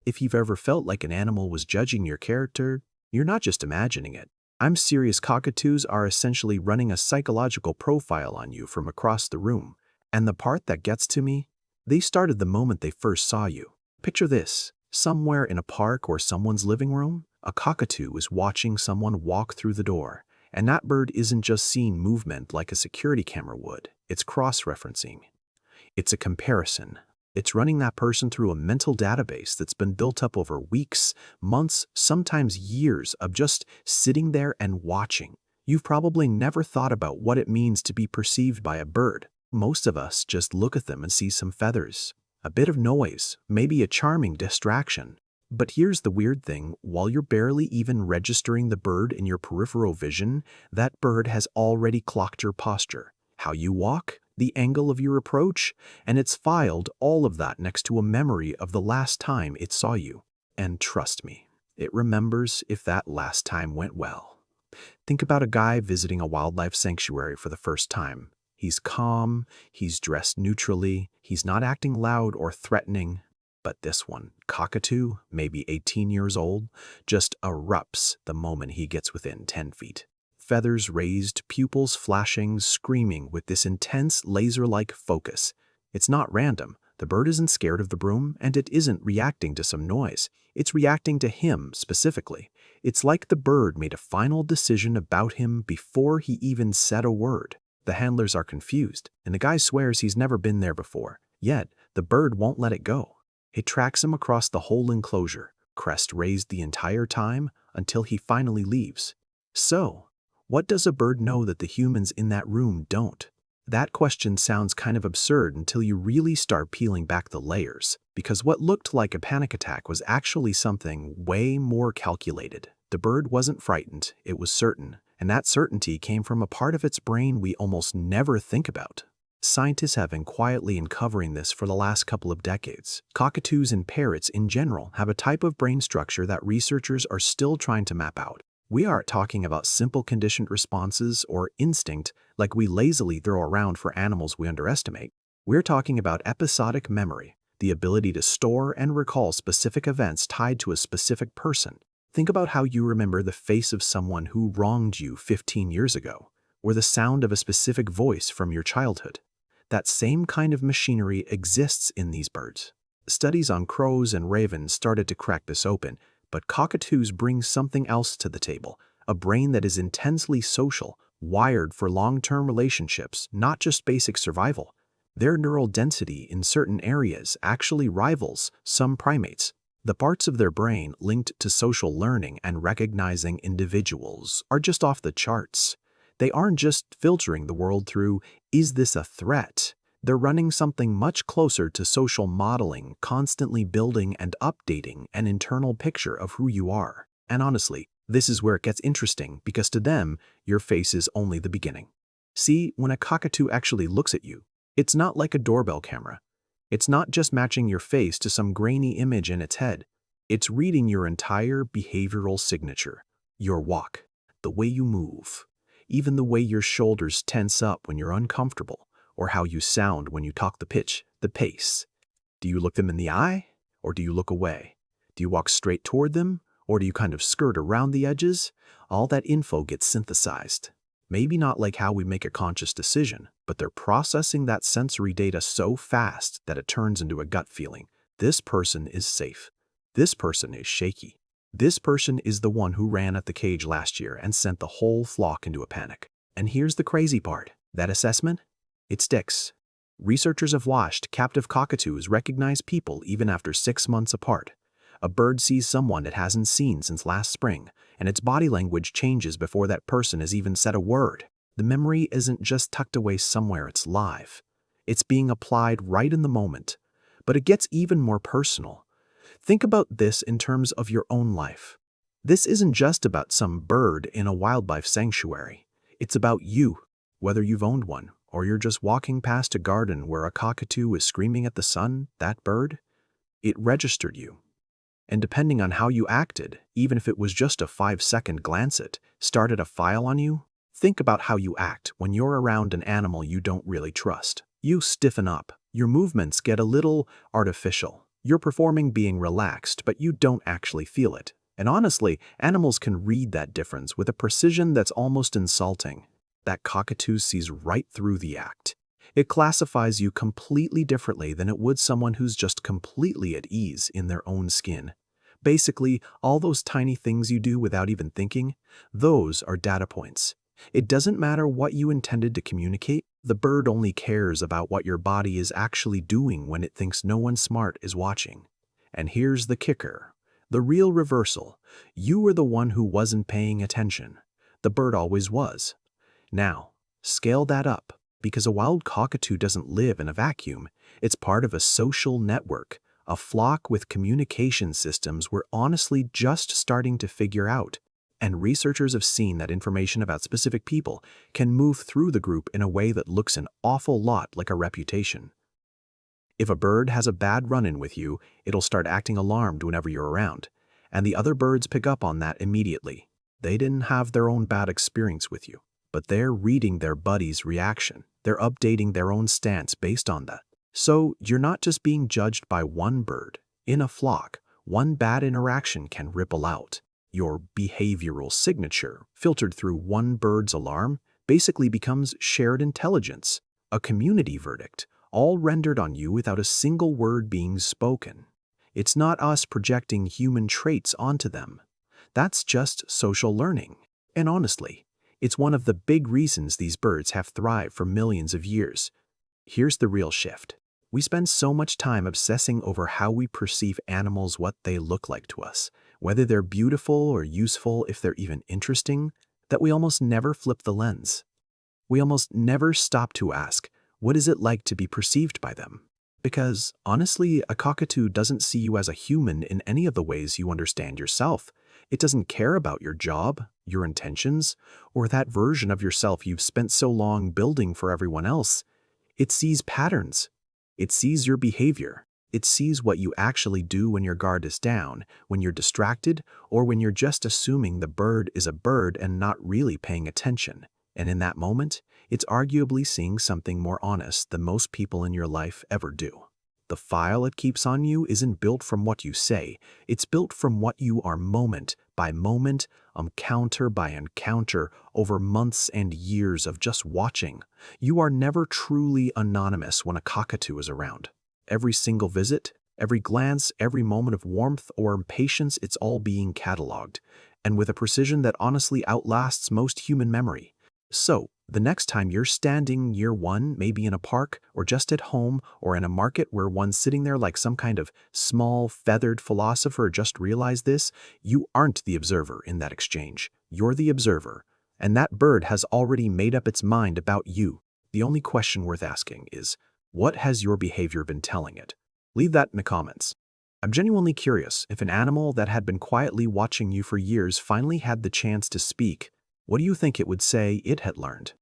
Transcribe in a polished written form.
If you've ever felt like an animal was judging your character, you're not just imagining it. I'm serious. Cockatoos are essentially running a psychological profile on you from across the room. And the part that gets to me? They started the moment they first saw you. Picture this. Somewhere in a park or someone's living room, a cockatoo is watching someone walk through the door. And that bird isn't just seeing movement like a security camera would. It's cross-referencing. It's a comparison. It's running that person through a mental database that's been built up over weeks, months, sometimes years of just sitting there and watching. You've probably never thought about what it means to be perceived by a bird. Most of us just look at them and see some feathers, a bit of noise, maybe a charming distraction. But here's the weird thing, while you're barely even registering the bird in your peripheral vision, that bird has already clocked your posture, how you walk, the angle of your approach, and it's filed all of that next to a memory of the last time it saw you. And trust me, it remembers if that last time went well. Think about a guy visiting a wildlife sanctuary for the first time. He's calm, he's dressed neutrally, he's not acting loud or threatening. But this one, Cockatoo, maybe 18 years old, just erupts the moment he gets within 10 feet. Feathers raised, pupils flashing, screaming with this intense laser-like focus. It's not random. The bird isn't scared of the broom, and it isn't reacting to some noise. It's reacting to him specifically. It's like the bird made a final decision about him before he even said a word. The handlers are confused, and the guy swears he's never been there before. Yet, the bird won't let it go. It tracks him across the whole enclosure, crest raised the entire time, until he finally leaves. So, what does a bird know that the humans in that room don't? That question sounds kind of absurd until you really start peeling back the layers, because what looked like a panic attack was actually something way more calculated. The bird wasn't frightened, it was certain, and that certainty came from a part of its brain we almost never think about. Scientists have been quietly uncovering this for the last couple of decades. Cockatoos and parrots in general have a type of brain structure that researchers are still trying to map out. We aren't talking about simple conditioned responses or instinct like we lazily throw around for animals we underestimate. We're talking about episodic memory, the ability to store and recall specific events tied to a specific person. Think about how you remember the face of someone who wronged you 15 years ago, or the sound of a specific voice from your childhood. That same kind of machinery exists in these birds. Studies on crows and ravens started to crack this open, but cockatoos bring something else to the table, a brain that is intensely social, wired for long-term relationships, not just basic survival. Their neural density in certain areas actually rivals some primates. The parts of their brain linked to social learning and recognizing individuals are just off the charts. They aren't just filtering the world through, is this a threat? They're running something much closer to social modeling, constantly building and updating an internal picture of who you are. And honestly, this is where it gets interesting, because to them, your face is only the beginning. See, when a cockatoo actually looks at you, it's not like a doorbell camera. It's not just matching your face to some grainy image in its head. It's reading your entire behavioral signature, your walk, the way you move, even the way your shoulders tense up when you're uncomfortable, or how you sound when you talk, the pitch, the pace. Do you look them in the eye, or do you look away? Do you walk straight toward them, or do you kind of skirt around the edges? All that info gets synthesized. Maybe not like how we make a conscious decision, but they're processing that sensory data so fast that it turns into a gut feeling. This person is safe. This person is shaky. This person is the one who ran at the cage last year and sent the whole flock into a panic. And here's the crazy part. That assessment? It sticks. Researchers have watched captive cockatoos recognize people even after 6 months apart. A bird sees someone it hasn't seen since last spring, and its body language changes before that person has even said a word. The memory isn't just tucked away somewhere, it's live. It's being applied right in the moment. But it gets even more personal. Think about this in terms of your own life. This isn't just about some bird in a wildlife sanctuary. It's about you, whether you've owned one, or you're just walking past a garden where a cockatoo is screaming at the sun. That bird, it registered you. And depending on how you acted, even if it was just a 5-second glance, it started a file on you. Think about how you act when you're around an animal you don't really trust. You stiffen up. Your movements get a little artificial. You're performing being relaxed, but you don't actually feel it. And honestly, animals can read that difference with a precision that's almost insulting. That cockatoo sees right through the act. It classifies you completely differently than it would someone who's just completely at ease in their own skin. Basically, all those tiny things you do without even thinking, those are data points. It doesn't matter what you intended to communicate, the bird only cares about what your body is actually doing when it thinks no one smart is watching. And here's the kicker. The real reversal. You were the one who wasn't paying attention. The bird always was. Now, scale that up, because a wild cockatoo doesn't live in a vacuum. It's part of a social network, a flock with communication systems we're honestly just starting to figure out. And researchers have seen that information about specific people can move through the group in a way that looks an awful lot like a reputation. If a bird has a bad run-in with you, it'll start acting alarmed whenever you're around. And the other birds pick up on that immediately. They didn't have their own bad experience with you, but they're reading their buddy's reaction. They're updating their own stance based on that. So you're not just being judged by one bird. In a flock, one bad interaction can ripple out. Your behavioral signature, filtered through one bird's alarm, basically becomes shared intelligence, a community verdict, all rendered on you without a single word being spoken. It's not us projecting human traits onto them. That's just social learning. And honestly, it's one of the big reasons these birds have thrived for millions of years. Here's the real shift. We spend so much time obsessing over how we perceive animals, what they look like to us, whether they're beautiful or useful, if they're even interesting, that we almost never flip the lens. We almost never stop to ask, what is it like to be perceived by them? Because, honestly, a cockatoo doesn't see you as a human in any of the ways you understand yourself. It doesn't care about your job, your intentions, or that version of yourself you've spent so long building for everyone else. It sees patterns. It sees your behavior. It sees what you actually do when your guard is down, when you're distracted, or when you're just assuming the bird is a bird and not really paying attention. And in that moment, it's arguably seeing something more honest than most people in your life ever do. The file it keeps on you isn't built from what you say, it's built from what you are moment by moment, encounter by encounter, over months and years of just watching. You are never truly anonymous when a cockatoo is around. Every single visit, every glance, every moment of warmth or impatience, it's all being cataloged, and with a precision that honestly outlasts most human memory. So, the next time you're standing near one, maybe in a park, or just at home, or in a market where one's sitting there like some kind of small, feathered philosopher, just realize this, you aren't the observer in that exchange. You're the observer, and that bird has already made up its mind about you. The only question worth asking is, what has your behavior been telling it? Leave that in the comments. I'm genuinely curious, if an animal that had been quietly watching you for years finally had the chance to speak, what do you think it would say it had learned?